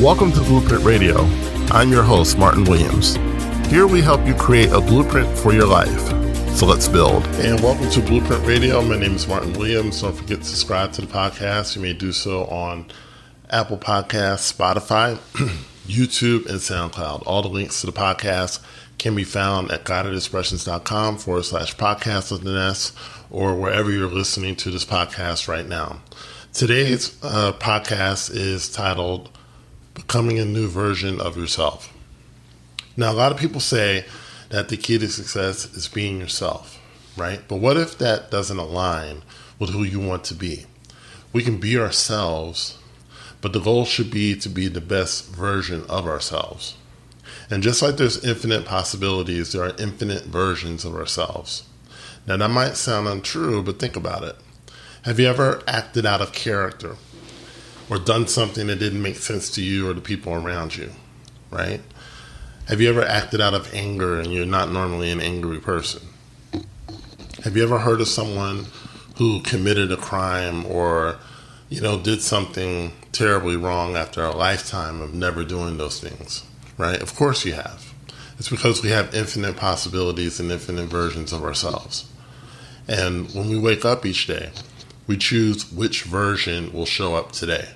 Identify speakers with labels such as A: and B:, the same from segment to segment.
A: Welcome to Blueprint Radio. I'm your host, Martin Williams. Here we help you create a blueprint for your life. So let's build. And welcome to Blueprint Radio. My name is Martin Williams. Don't forget to subscribe to the podcast. You may do so on Apple Podcasts, Spotify, YouTube, and SoundCloud. All the links to the podcast can be found at guidedexpressions.com/podcast with an S, or wherever you're listening to this podcast right now. Today's podcast is titled Becoming a New Version of Yourself. Now, a lot of people say that the key to success is being yourself, right? But what if that doesn't align with who you want to be? We can be ourselves, but the goal should be to be the best version of ourselves. And just like there's infinite possibilities, there are infinite versions of ourselves. Now, that might sound untrue, but think about it. Have you ever acted out of character or done something that didn't make sense to you or the people around you, right? Have you ever acted out of anger and you're not normally an angry person? Have you ever heard of someone who committed a crime or, did something terribly wrong after a lifetime of never doing those things, right? Of course you have. It's because we have infinite possibilities and infinite versions of ourselves. And when we wake up each day, we choose which version will show up today.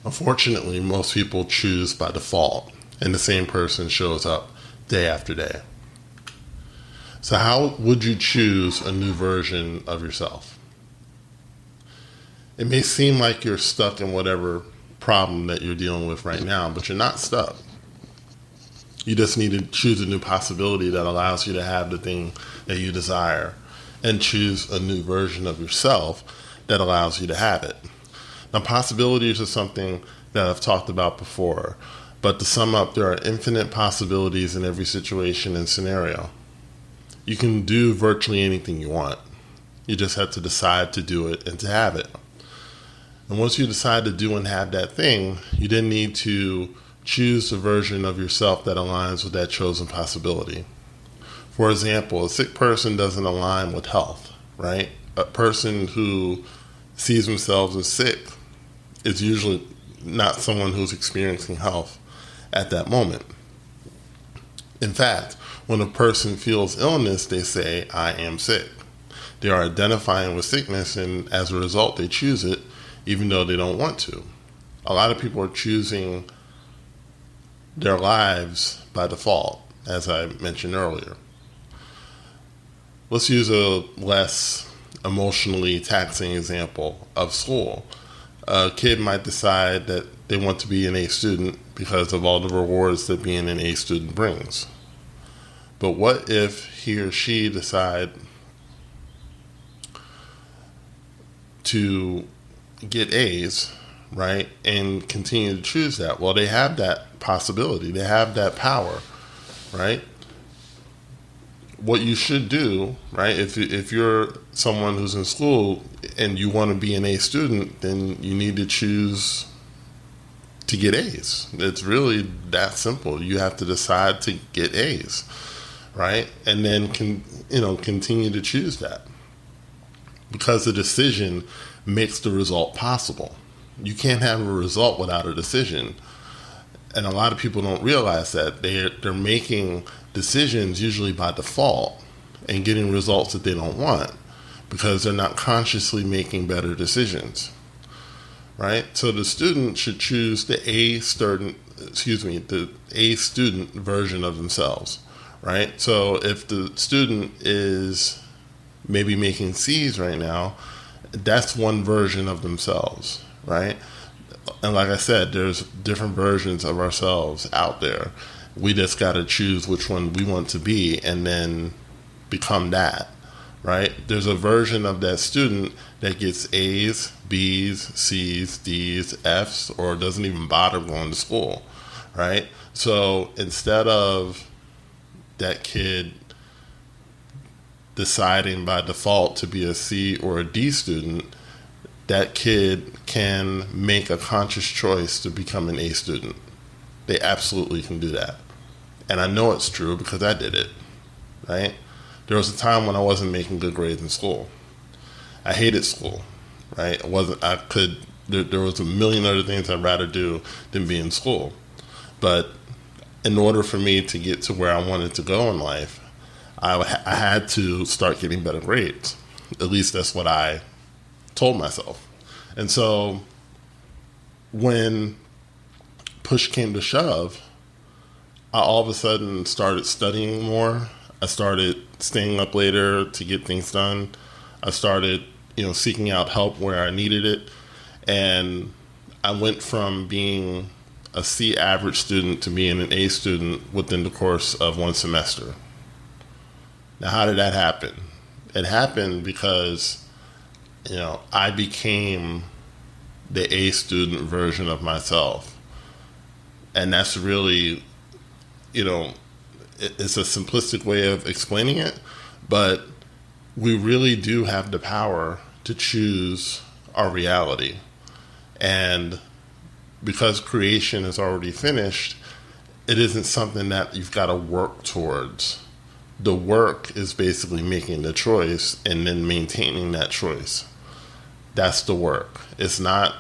A: Unfortunately, most people choose by default, and the same person shows up day after day. So how would you choose a new version of yourself? It may seem like you're stuck in whatever problem that you're dealing with right now, but you're not stuck. You just need to choose a new possibility that allows you to have the thing that you desire, and choose a new version of yourself that allows you to have it. Now, possibilities are something that I've talked about before, but to sum up, there are infinite possibilities in every situation and scenario. You can do virtually anything you want. You just have to decide to do it and to have it. And once you decide to do and have that thing, you then need to choose the version of yourself that aligns with that chosen possibility. For example, a sick person doesn't align with health, right? A person who sees themselves as sick is usually not someone who's experiencing health at that moment. In fact, when a person feels illness, they say, I am sick. They are identifying with sickness, and as a result, they choose it even though they don't want to. A lot of people are choosing their lives by default, as I mentioned earlier. Let's use a less emotionally taxing example of school. A kid might decide that they want to be an A student because of all the rewards that being an A student brings. But what if he or she decide to get A's, right, and continue to choose that? Well, they have that possibility. They have that power, right? What you should do, right, if you're someone who's in school and you want to be an A student, then you need to choose to get A's. It's really that simple. You have to decide to get A's, right? And then continue to choose that, because the decision makes the result possible. You can't have a result without a decision. And a lot of people don't realize that they're making decisions usually by default and getting results that they don't want because they're not consciously making better decisions, right? So the student should choose the A student version of themselves, right? So if the student is maybe making C's right now, that's one version of themselves, right? And like I said, there's different versions of ourselves out there. We just got to choose which one we want to be and then become that, right? There's a version of that student that gets A's, B's, C's, D's, F's, or doesn't even bother going to school, right? So instead of that kid deciding by default to be a C or a D student, that kid can make a conscious choice to become an A student. They absolutely can do that. And I know it's true because I did it, right? There was a time when I wasn't making good grades in school. I hated school, right? I could, There was a million other things I'd rather do than be in school. But in order for me to get to where I wanted to go in life, I had to start getting better grades. At least that's what I told myself. And so when push came to shove, I all of a sudden started studying more. I started staying up later to get things done. I started, seeking out help where I needed it. And I went from being a C average student to being an A student within the course of one semester. Now, how did that happen? It happened because, I became the A student version of myself. And that's really, it's a simplistic way of explaining it, but we really do have the power to choose our reality. And because creation is already finished, it isn't something that you've got to work towards. The work is basically making the choice and then maintaining that choice. That's the work. It's not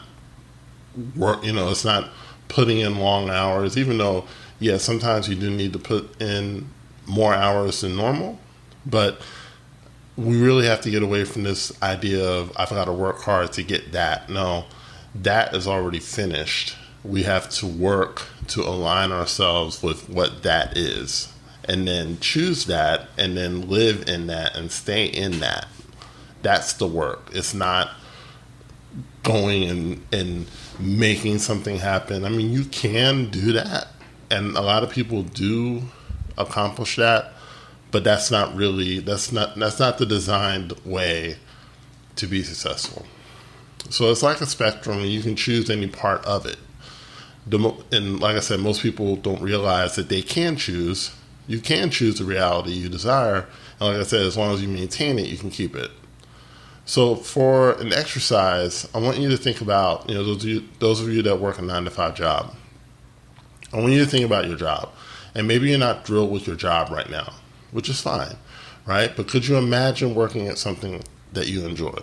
A: work, it's not putting in long hours, even though, sometimes you do need to put in more hours than normal, but we really have to get away from this idea of I've got to work hard to get that. No, that is already finished. We have to work to align ourselves with what that is, and then choose that, and then live in that and stay in that. That's the work. It's not going and making something happen. I mean, you can do that, and a lot of people do accomplish that, but that's not the designed way to be successful. So it's like a spectrum, and you can choose any part of it. And like I said, most people don't realize that they can choose. You can choose the reality you desire, and like I said, as long as you maintain it, you can keep it. So for an exercise, I want you to think about, those of you that work a 9-to-5 job. I want you to think about your job. And maybe you're not thrilled with your job right now, which is fine, right? But could you imagine working at something that you enjoy?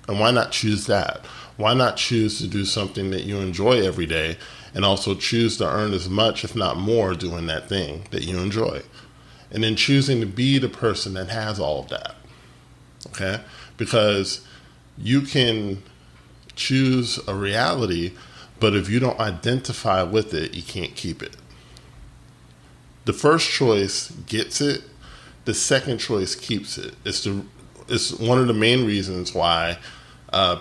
A: And why not choose that? Why not choose to do something that you enjoy every day and also choose to earn as much, if not more, doing that thing that you enjoy? And then choosing to be the person that has all of that. Okay? Because you can choose a reality, but if you don't identify with it, you can't keep it. The first choice gets it. The second choice keeps it. It's one of the main reasons why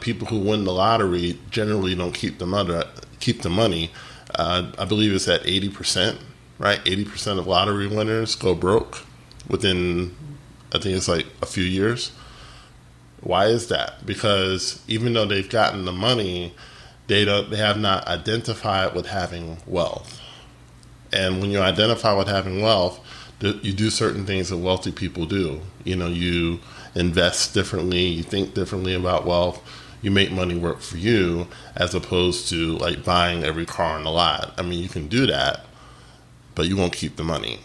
A: people who win the lottery generally don't keep the money. I believe it's at 80%, right? 80% of lottery winners go broke within, I think it's like a few years. Why is that? Because even though they've gotten the money, they have not identified with having wealth. And when you identify with having wealth, you do certain things that wealthy people do. You invest differently, you think differently about wealth, you make money work for you, as opposed to like buying every car on the lot. I mean, you can do that, but you won't keep the money,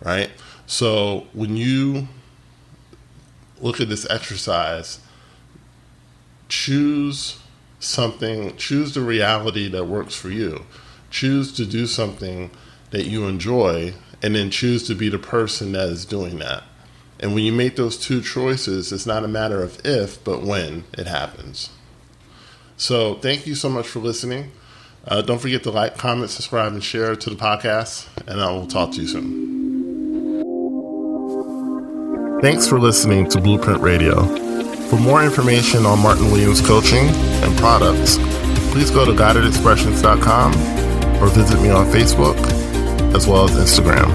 A: right? So when you look at this exercise, choose the reality that works for you. Choose to do something that you enjoy, and then choose to be the person that is doing that. And when you make those two choices, it's not a matter of if, but when it happens. So thank you so much for listening. Don't forget to like, comment, subscribe, and share to the podcast, and I will talk to you soon. Thanks for listening to Blueprint Radio. For more information on Martin Williams Coaching and products, please go to guidedexpressions.com or visit me on Facebook as well as Instagram.